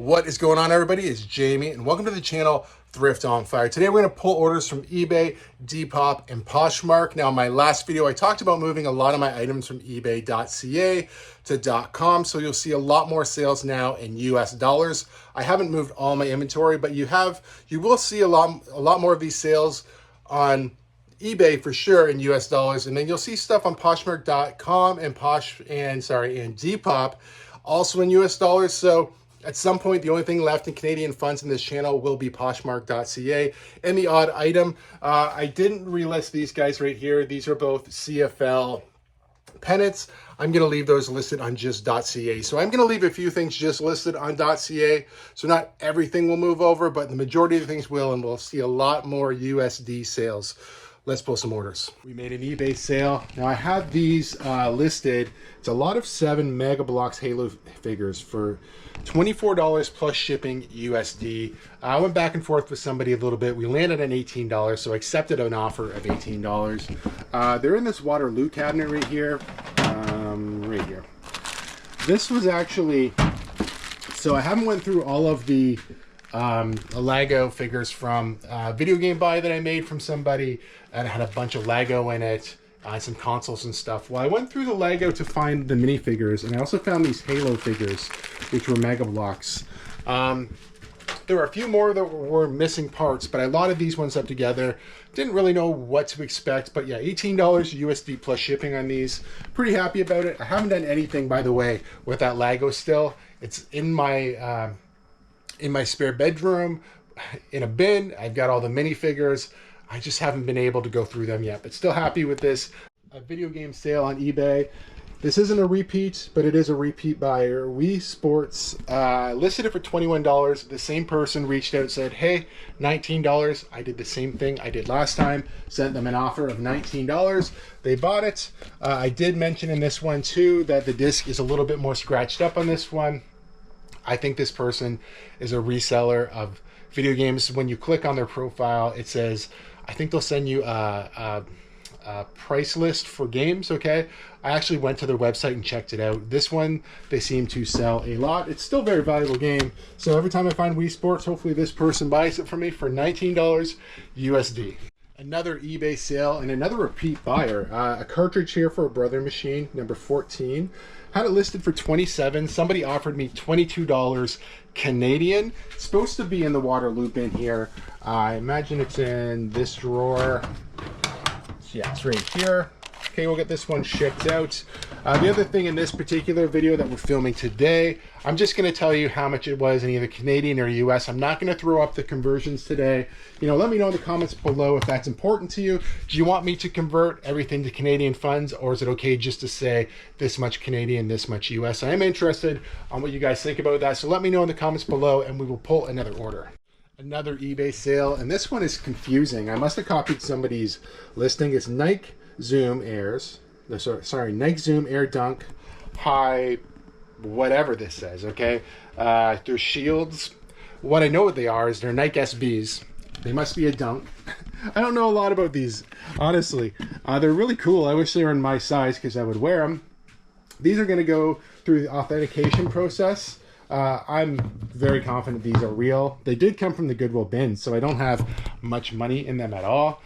What is going on, everybody? It's Jamie and welcome to the channel Thrift on Fire. Today we're going to pull orders from eBay, Depop, and Poshmark. Now in my last video I talked about moving a lot of my items from ebay.ca to .com, so you'll see a lot more sales now in US dollars. I haven't moved all my inventory, but you will see a lot more of these sales on eBay for sure in US dollars, and then you'll see stuff on Poshmark.com and Depop also in US dollars. So at some point, the only thing left in Canadian funds in this channel will be Poshmark.ca and the odd item. I didn't relist these guys right here. These are both CFL pennants. I'm going to leave those listed on just .ca. So I'm going to leave a few things just listed on .ca. So not everything will move over, but the majority of the things will, and we'll see a lot more USD sales. Let's pull some orders. We made an eBay sale. Now I have these listed. It's a lot of 7 Mega Bloks Halo figures for $24 plus shipping USD. I went back and forth with somebody a little bit. We landed on $18, so I accepted an offer of $18. They're in this Waterloo cabinet right here. Right here. This was actually, so I haven't went through all of the Lego figures from a video game buy that I made from somebody, and it had a bunch of Lego in it, some consoles and stuff. Well, I went through the Lego to find the minifigures, and I also found these Halo figures, which were Mega Bloks. There were a few more that were missing parts, but I lotted these ones up together. Didn't really know what to expect, but yeah, $18 USD plus shipping on these. Pretty happy about it. I haven't done anything, by the way, with that Lego still. It's in my spare bedroom, in a bin. I've got all the minifigures. I just haven't been able to go through them yet, but still happy with this. A video game sale on eBay. This isn't a repeat, but it is a repeat buyer. Wii Sports listed it for $21. The same person reached out and said, hey, $19. I did the same thing I did last time. Sent them an offer of $19. They bought it. I did mention in this one too that the disc is a little bit more scratched up on this one. I think this person is a reseller of video games. When you click on their profile, it says, I think they'll send you a price list for games, okay? I actually went to their website and checked it out. This one, they seem to sell a lot. It's still a very valuable game. So every time I find Wii Sports, hopefully this person buys it for me for $19 USD. Another eBay sale and another repeat buyer. A cartridge here for a Brother machine, number 14. Had it listed for $27. Somebody offered me $22 Canadian. It's supposed to be in the Waterloo bin here. I imagine it's in this drawer. Yeah, it's right here. Okay, we'll get this one shipped out. The other thing in this particular video that we're filming today, I'm just going to tell you how much it was in either Canadian or US. I'm not going to throw up the conversions today. You know, let me know in the comments below if that's important to you. Do you want me to convert everything to Canadian funds, or is it okay just to say this much Canadian, this much US? I am interested on what you guys think about that, so let me know in the comments below and we will pull another order. Another eBay sale, and this one is confusing. I must have copied somebody's listing. It's Nike Zoom Airs. No, sorry, Nike Zoom Air Dunk High, whatever this says, okay? They're shields. What I know what they are is they're Nike SBs. They must be a dunk. I don't know a lot about these, honestly. They're really cool. I wish they were in my size because I would wear them. These are going to go through the authentication process. I'm very confident these are real. They did come from the Goodwill bin, so I don't have much money in them at all.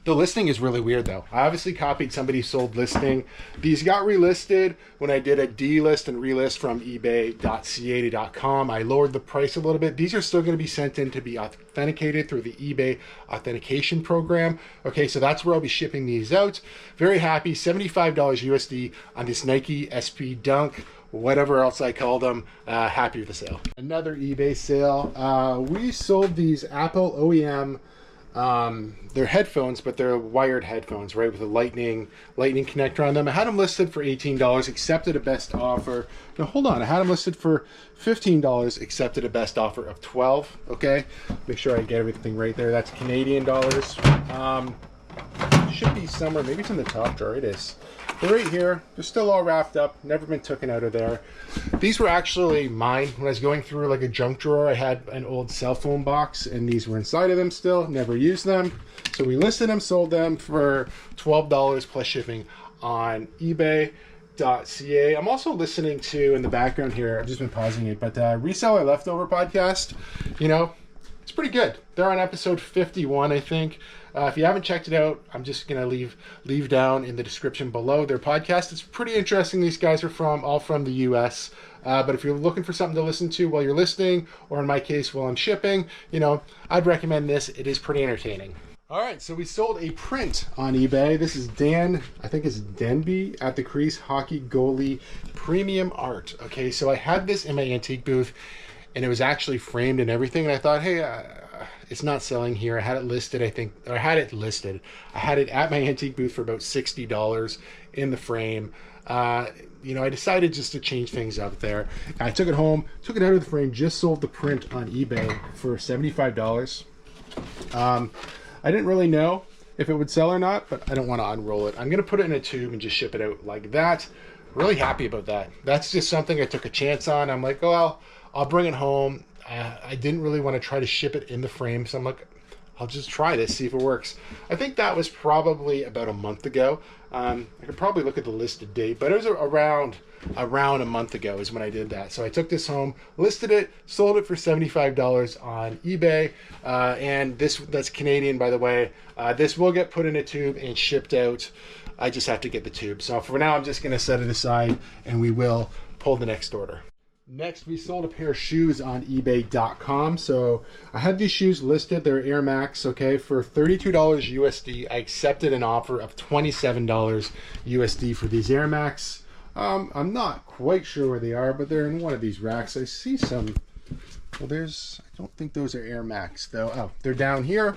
The listing is really weird though. I obviously copied somebody's sold listing. These got relisted when I did a delist and relist from ebay.ca to .com. I lowered the price a little bit. These are still going to be sent in to be authenticated through the eBay authentication program. Okay, so that's where I'll be shipping these out. Very happy, $75 USD on this Nike SP Dunk, whatever else I call them. Happy with the sale. Another eBay sale. We sold these Apple OEM, they're headphones, but they're wired headphones, right, with a lightning connector on them. I had them listed for $18, accepted a best offer. No, hold on, I had them listed for $15, accepted a best offer of $12. Okay, make sure I get everything right there. That's Canadian dollars. Should be somewhere, maybe it's in the top drawer. It is. They're right here. They're still all wrapped up, never been taken out of there. These were actually mine. When I was going through like a junk drawer, I had an old cell phone box and these were inside of them still, never used them. So we listed them, sold them for $12 plus shipping on eBay. Poshmark.ca. I'm also listening to, in the background here, I've just been pausing it, but Reseller Leftover podcast, you know, it's pretty good. They're on episode 51, I think. If you haven't checked it out, I'm just going to leave down in the description below their podcast. It's pretty interesting. These guys are all from the US. But if you're looking for something to listen to while you're listening, or in my case, while I'm shipping, you know, I'd recommend this. It is pretty entertaining. All right, so we sold a print on eBay. This is Dan, I think it's Denby at the Crease Hockey Goalie Premium Art. Okay, so I had this in my antique booth, and it was actually framed and everything. And I thought, hey, it's not selling here. I had it listed, I think, or I had it listed. I had it at my antique booth for about $60 in the frame. You know, I decided just to change things up there. I took it home, took it out of the frame, just sold the print on eBay for $75. I didn't really know if it would sell or not, but I don't want to unroll it. I'm going to put it in a tube and just ship it out like that. Really happy about that. That's just something I took a chance on. I'm like, oh, well, I'll bring it home. I didn't really want to try to ship it in the frame, so I'm like, I'll just try this, see if it works. I think that was probably about a month ago. I could probably look at the listed date, but it was around a month ago is when I did that. So I took this home, listed it, sold it for $75 on eBay. And that's Canadian, by the way. This will get put in a tube and shipped out. I just have to get the tube. So for now, I'm just going to set it aside and we will pull the next order. Next, we sold a pair of shoes on eBay.com. So I had these shoes listed. They're Air Max, okay, for $32 USD. I accepted an offer of $27 USD for these Air Max. I'm not quite sure where they are, but they're in one of these racks. I see some. Well, I don't think those are Air Max, though. Oh, they're down here.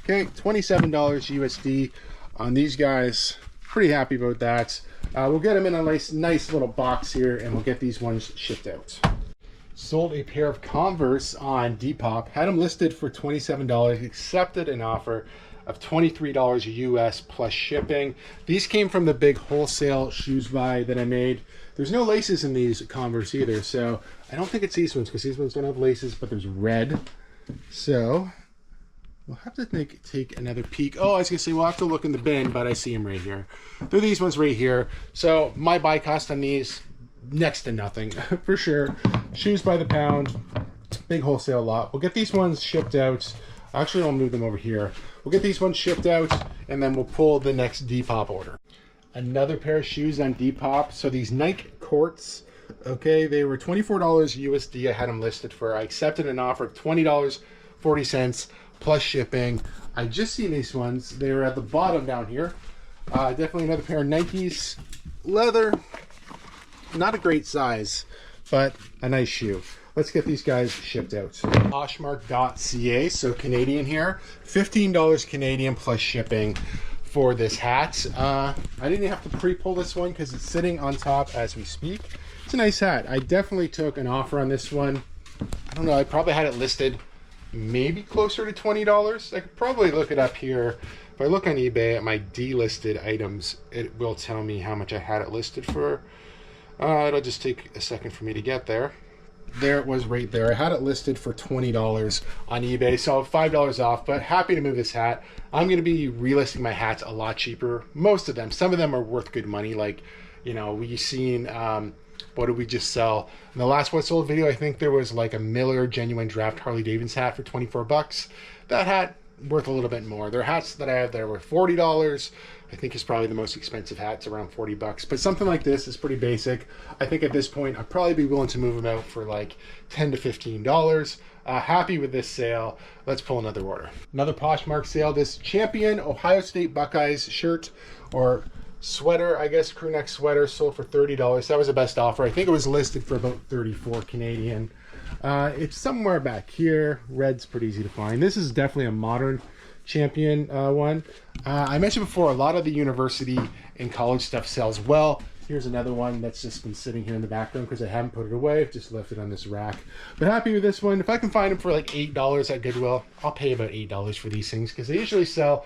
Okay, $27 USD on these guys. Pretty happy about that. We'll get them in a nice little box here, and we'll get these ones shipped out. Sold a pair of Converse on Depop. Had them listed for $27. Accepted an offer of $23 US plus shipping. These came from the big wholesale shoes buy that I made. There's no laces in these Converse either, so I don't think it's these ones, because these ones don't have laces, but there's red. So we'll have to take another peek. Oh, I was gonna say we'll have to look in the bin, but I see them right here. They're these ones right here. So my buy cost on these, next to nothing for sure. Shoes by the pound, big wholesale lot. We'll get these ones shipped out. Actually, I'll move them over here. We'll get these ones shipped out, and then we'll pull the next Depop order. Another pair of shoes on Depop. So these Nike Courts, okay, they were $24 USD. I had them listed for. I accepted an offer of $20.40 plus shipping. I just seen these ones. They were at the bottom down here. Definitely another pair of Nikes. Leather. Not a great size, but a nice shoe. Let's get these guys shipped out. Poshmark.ca, so Canadian here. $15 Canadian plus shipping for this hat. I didn't have to pre-pull this one because it's sitting on top as we speak. It's a nice hat. I definitely took an offer on this one. I don't know, I probably had it listed maybe closer to $20. I could probably look it up here. If I look on eBay at my delisted items, it will tell me how much I had it listed for. It'll just take a second for me to get there. There it was right there. I had it listed for $20 on eBay, so $5 off, but happy to move this hat. I'm going to be relisting my hats a lot cheaper. Most of them. Some of them are worth good money. Like, you know, we've seen, what did we just sell? In the last What Sold video, I think there was like a Miller Genuine Draft Harley Davidson hat for 24 bucks. That hat worth a little bit more. There are hats that I have there were $40. I think is probably the most expensive hats, around 40 bucks. But something like this is pretty basic. I think at this point, I'd probably be willing to move them out for like $10 to $15. Happy with this sale. Let's pull another order. Another Poshmark sale. This Champion Ohio State Buckeyes shirt or sweater, I guess, crew neck sweater, sold for $30. That was the best offer. I think it was listed for about 34 Canadian. It's somewhere back here. Red's pretty easy to find. This is definitely a modern Champion one. I mentioned before, a lot of the university and college stuff sells well. Here's another one that's just been sitting here in the background because I haven't put it away. I've just left it on this rack. But happy with this one. If I can find them for like $8 at Goodwill, I'll pay about $8 for these things because they usually sell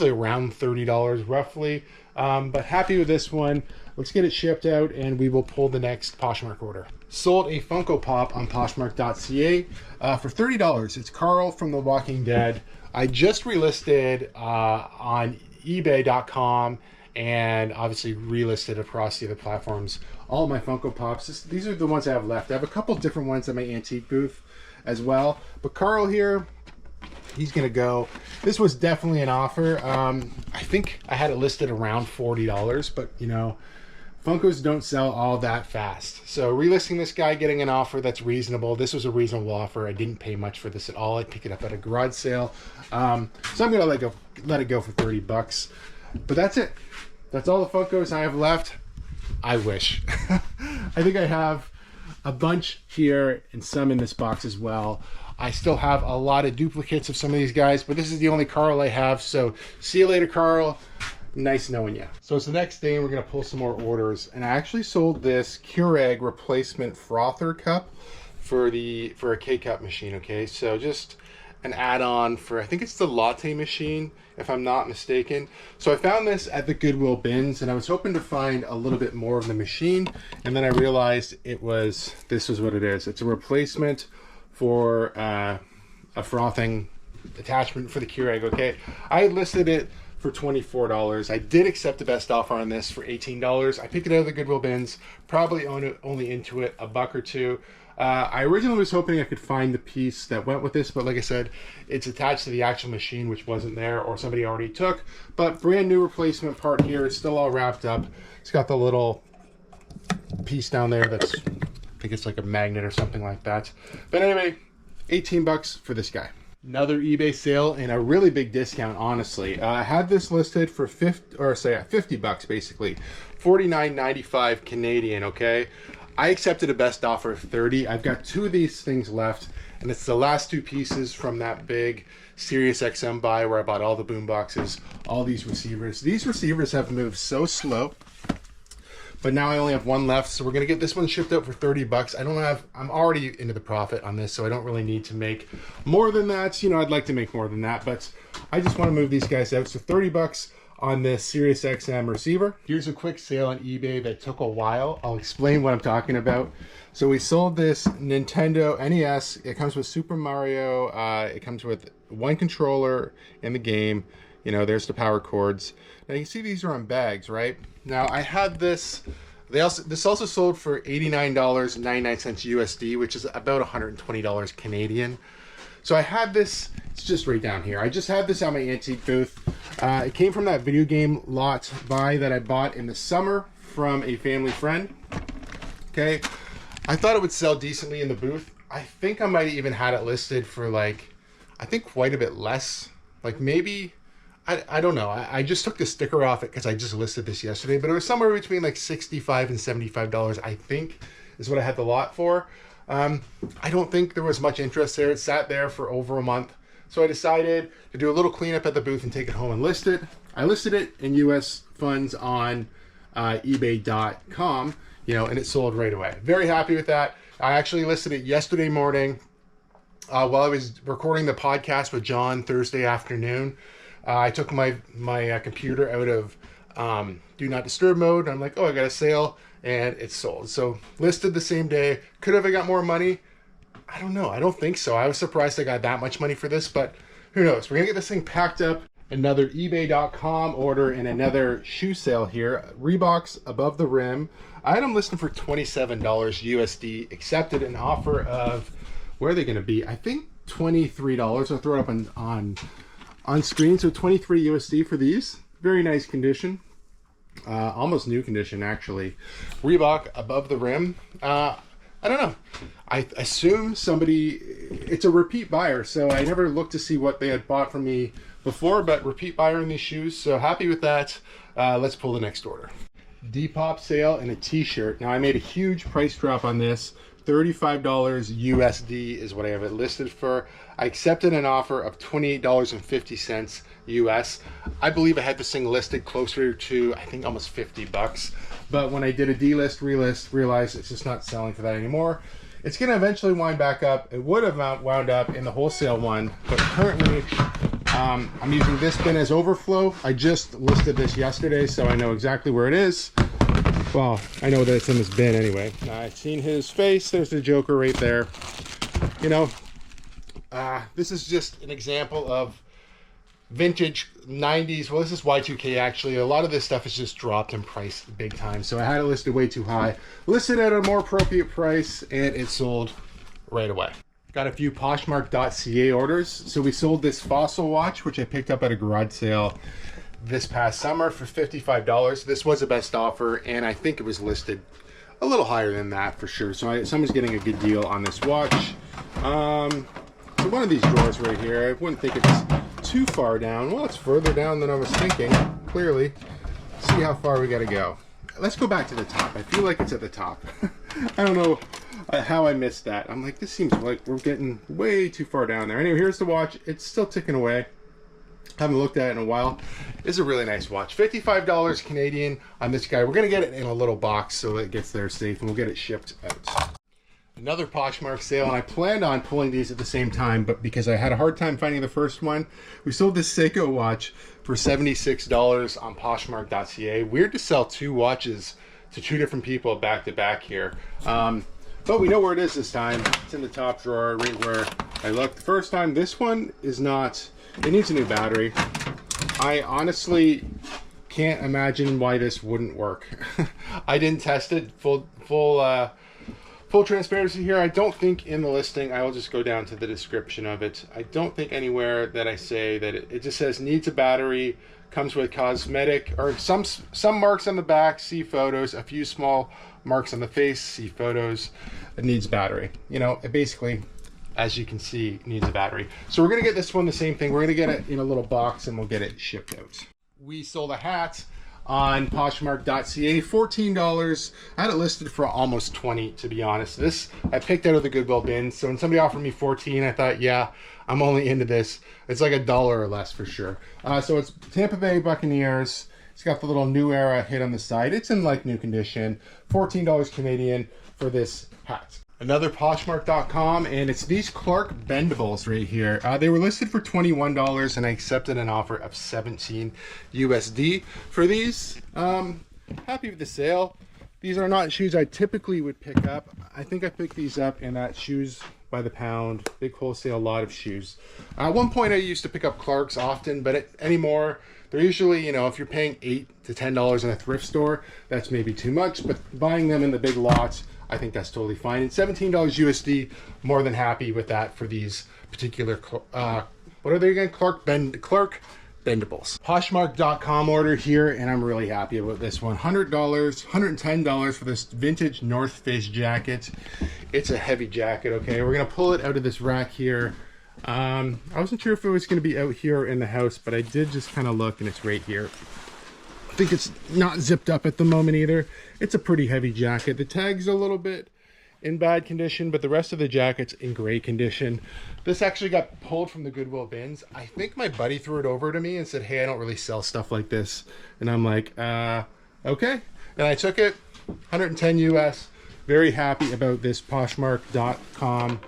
around $30 roughly. But happy with this one. Let's get it shipped out and we will pull the next Poshmark order. Sold a Funko Pop on Poshmark.ca for $30. It's Carl from The Walking Dead. I just relisted on eBay.com and obviously relisted across the other platforms. All of my Funko Pops, these are the ones I have left. I have a couple different ones at my antique booth as well. But Carl here, he's gonna go. This was definitely an offer. I think I had it listed around $40, but you know, Funkos don't sell all that fast. So relisting this guy, getting an offer that's reasonable. This was a reasonable offer. I didn't pay much for this at all. I picked it up at a garage sale. So I'm gonna let it go for 30 bucks. But that's it. That's all the Funkos I have left. I wish. I think I have a bunch here and some in this box as well. I still have a lot of duplicates of some of these guys, but this is the only Carl I have. So see you later, Carl. Nice knowing you. So it's the next day and we're gonna pull some more orders. And I actually sold this Keurig replacement frother cup for a K-cup machine, okay? So just an add-on for, I think it's the latte machine, if I'm not mistaken. So I found this at the Goodwill bins and I was hoping to find a little bit more of the machine. And then I realized this was what it is. It's a replacement for a frothing attachment for the Keurig, okay? I had listed it for $24. I did accept the best offer on this for $18. I picked it out of the Goodwill bins, probably only into it a buck or two. I originally was hoping I could find the piece that went with this, but like I said, it's attached to the actual machine, which wasn't there or somebody already took. But brand new replacement part here. It's still all wrapped up. It's got the little piece down there that's, I think it's like a magnet or something like that. But anyway, 18 bucks for this guy. Another eBay sale and a really big discount, honestly. I had this listed for 50 bucks basically. 49.95 Canadian, okay? I accepted a best offer of 30. I've got two of these things left, and it's the last two pieces from that big Sirius XM buy where I bought all the boom boxes, all these receivers. These receivers have moved so slow, but now I only have one left, so we're gonna get this one shipped out for 30 bucks. I'm already into the profit on this, so I don't really need to make more than that. You know, I'd like to make more than that, but I just wanna move these guys out. So 30 bucks on this Sirius XM receiver. Here's a quick sale on eBay that took a while. I'll explain what I'm talking about. So we sold this Nintendo NES. It comes with Super Mario. It comes with one controller in the game. You know, there's the power cords. Now you can see these are on bags, right? Now I had this. This also sold for $89.99 USD, which is about $120 Canadian. So I had this, it's just right down here. I just had this at my antique booth. It came from that video game lot buy that I bought in the summer from a family friend. Okay, I thought it would sell decently in the booth. I think I might have even had it listed for like, I think quite a bit less. Like maybe, I don't know. I just took the sticker off it because I just listed this yesterday, but it was somewhere between like $65 and $75, I think, is what I had the lot for. I don't think there was much interest there. It sat there for over a month. So I decided to do a little cleanup at the booth and take it home and list it. I listed it in US funds on ebay.com, you know, and it sold right away. Very happy with that. I actually listed it yesterday morning while I was recording the podcast with John Thursday afternoon. I took my computer out of do not disturb mode. I'm like, oh, I got a sale, and it's sold. So listed the same day. Could have I got more money? I don't know. I don't think so. I was surprised I got that much money for this, but who knows? We're gonna get this thing packed up. Another ebay.com order and another shoe sale here. Reeboks above the rim. Item listed for $27 USD. Accepted an offer of, where are they gonna be? I think $23. I'll throw it up on screen. So 23 USD for these. Very nice condition. Almost new condition, actually. Reebok above the rim. I don't know. I assume it's a repeat buyer, so I never looked to see what they had bought from me before, but repeat buyer in these shoes, so happy with that. Let's pull the next order. Depop sale and a t-shirt. Now I made a huge price drop on this. $35 USD is what I have it listed for. I accepted an offer of $28.50 US. I believe I had this thing listed closer to, I think, almost 50 bucks. But when I did a delist, relist, realized it's just not selling for that anymore. It's gonna eventually wind back up. It would have wound up in the wholesale one, but currently I'm using this bin as overflow. I just listed this yesterday, so I know exactly where it is. Well, I know that it's in this bin anyway. I've seen his face. There's the Joker right there. You know, this is just an example of vintage 90s. Well, this is Y2K actually. A lot of this stuff is just dropped in price big time. So I had it listed way too high. Listed at a more appropriate price and it sold right away. Got a few Poshmark.ca orders. So we sold this fossil watch, which I picked up at a garage sale this past summer for $55. This was the best offer and I think it was listed a little higher than that for sure. So someone's getting a good deal on this watch. So one of these drawers right here, I wouldn't think it's too far down. Well, it's further down than I was thinking, clearly. See how far we gotta go. Let's go back to the top. I feel like it's at the top. I don't know how I missed that. I'm like, this seems like we're getting way too far down there. Anyway, here's the watch. It's still ticking away. Haven't looked at it in a while. It's a really nice watch. $55 Canadian on this guy. We're gonna get it in a little box so it gets there safe and we'll get it shipped out. Another Poshmark sale, and I planned on pulling these at the same time, but because I had a hard time finding the first one, we sold this Seiko watch for $76 on Poshmark.ca. Weird to sell two watches to two different people back to back here. But we know where it is this time. It's in the top drawer, right where I looked the first time. This one is not, it needs a new battery. I honestly can't imagine why this wouldn't work. I didn't test it, full transparency here. I don't think in the listing, I will just go down to the description of it. I don't think anywhere that I say that it just says needs a battery, comes with cosmetic, or some marks on the back, see photos, a few small marks on the face, see photos, it needs battery. You know, it basically, as you can see, needs a battery. So we're gonna get this one the same thing. We're gonna get it in a little box and we'll get it shipped out. We sold a hat on Poshmark.ca, $14. I had it listed for almost $20, to be honest. This I picked out of the Goodwill bin. So when somebody offered me $14, I thought, yeah, I'm only into this. It's like $1 or less for sure. So it's Tampa Bay Buccaneers. It's got the little New Era hit on the side. It's in like new condition. $14 Canadian for this hat. Another Poshmark.com, and it's these Clark bendables right here. They were listed for $21 and I accepted an offer of $17 USD for these. Happy with the sale. These are not shoes I typically would pick up. I think I picked these up in that Shoes by the Pound, big wholesale lot of shoes. At one point I used to pick up Clarks often, but anymore, they're usually, you know, if you're paying $8 to $10 in a thrift store, that's maybe too much, but buying them in the big lots, I think that's totally fine. And $17 USD, more than happy with that for these particular, what are they again? Clark bendables. Poshmark.com order here, and I'm really happy about this one. $100, $110 for this vintage North Face jacket. It's a heavy jacket, okay? We're gonna pull it out of this rack here. I wasn't sure if it was gonna be out here in the house, but I did just kind of look and it's right here. I think it's not zipped up at the moment either. It's a pretty heavy jacket. The tag's a little bit in bad condition, but the rest of the jacket's in great condition. This actually got pulled from the Goodwill bins. I think my buddy threw it over to me and said, hey, I don't really sell stuff like this. And I'm like, okay. And I took it, 110 US. Very happy about this Poshmark.com.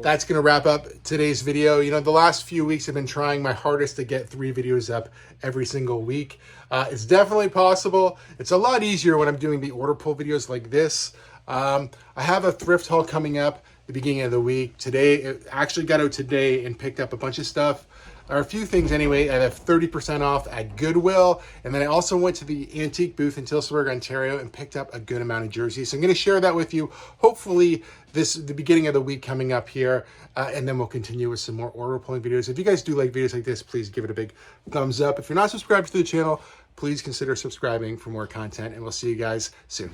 That's gonna wrap up today's video. You know, the last few weeks I've been trying my hardest to get 3 videos up every single week. It's definitely possible. It's a lot easier when I'm doing the order pull videos like this. I have a thrift haul coming up the beginning of the week. Today, it actually got out today and picked up a bunch of stuff, or a few things anyway. I have 30% off at Goodwill. And then I also went to the antique booth in Tillsonburg, Ontario and picked up a good amount of jerseys. So I'm gonna share that with you. Hopefully the beginning of the week coming up here. And then we'll continue with some more order pulling videos. If you guys do like videos like this, please give it a big thumbs up. If you're not subscribed to the channel, please consider subscribing for more content and we'll see you guys soon.